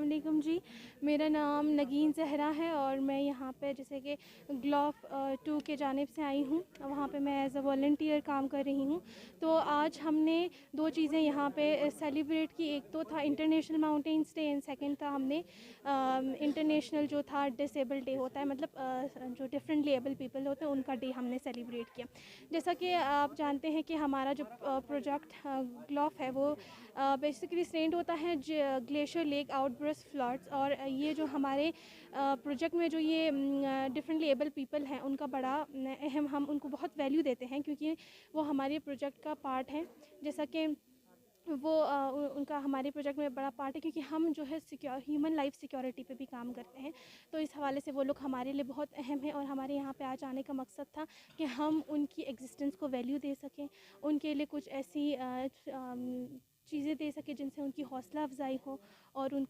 علیکم جی، میرا نام نگین زہرا ہے اور میں یہاں پہ جیسے کہ گلوف 2 کے جانب سے آئی ہوں. وہاں پہ میں ایز اے والنٹیئر کام کر رہی ہوں. تو آج ہم نے 2 چیزیں یہاں پہ سیلیبریٹ کی. ایک تو تھا international mountains day and second تھا ہم نے انٹرنیشنل جو تھا ڈسیبل ڈے ہوتا ہے، مطلب جو ڈفرینٹلی ایبل پیپل ہوتے ہیں ان کا ڈے ہم نے سیلیبریٹ کیا. جیسا کہ آپ جانتے ہیں کہ ہمارا جو پروجیکٹ گلوف ہے وہ بیسیکلی سینڈ ہوتا ہے glacier lake outburst floods. اور یہ جو ہمارے پروجیکٹ میں جو یہ ڈفرینٹلی ایبل پیپل ہیں ان کا بڑا اہم، ہم ان کو بہت ویلیو دیتے ہیں کیونکہ وہ ہمارے پروجیکٹ کا پارٹ ہے. جیسا کہ وہ ان کا ہمارے پروجیکٹ میں بڑا پارٹ ہے کیونکہ ہم جو ہے ہیومن لائف سیکیورٹی پہ بھی کام کرتے ہیں. تو اس حوالے سے وہ لوگ ہمارے لیے بہت اہم ہیں اور ہمارے یہاں پہ آج آنے کا مقصد تھا کہ ہم ان کی ایگزسٹنس کو ویلیو دے سکیں، ان کے لیے کچھ ایسی چیزیں دے سکیں جن سے ان کی حوصلہ افزائی ہو اور ان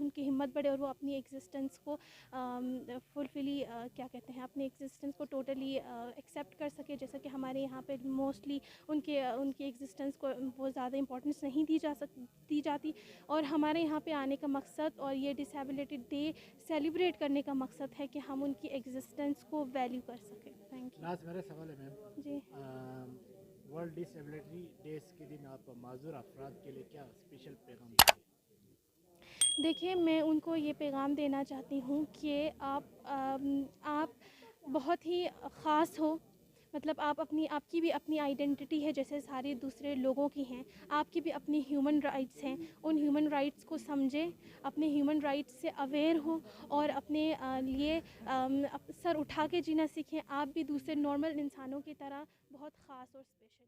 کی ہمت بڑھے اور وہ اپنی ایگزسٹنس کو فلفلی کیا کہتے ہیں اپنی ایگزسٹنس کو ٹوٹلی ایکسیپٹ کر سکے. جیسا کہ ہمارے یہاں پہ موسٹلی ان کی ایگزسٹنس کو بہت زیادہ امپورٹنس نہیں دی جاتی. اور ہمارے یہاں پہ آنے کا مقصد اور یہ ڈسیبلٹی ڈے سیلیبریٹ کرنے کا مقصد ہے کہ ہم ان کی ایگزسٹنس کو ویلیو کر سکیں. Thank you. میرا سوال ہے میم، جی ورلڈ ڈسیبلٹی ڈیز کے دن آپ معذور افراد کے لیے کیا اسپیشل پیغام دیں گے؟ دیکھیے، میں ان کو یہ پیغام دینا چاہتی ہوں کہ آپ بہت ہی خاص ہو. مطلب آپ کی بھی اپنی آئیڈینٹی ہے جیسے سارے دوسرے لوگوں کی ہیں. آپ کی بھی اپنی ہیومن رائٹس ہیں. ان ہیومن رائٹس کو سمجھیں، اپنے ہیومن رائٹس سے اویئر ہوں اور اپنے لیے سر اٹھا کے جینا سیکھیں. آپ بھی دوسرے نارمل انسانوں کی طرح بہت خاص اور اسپیشل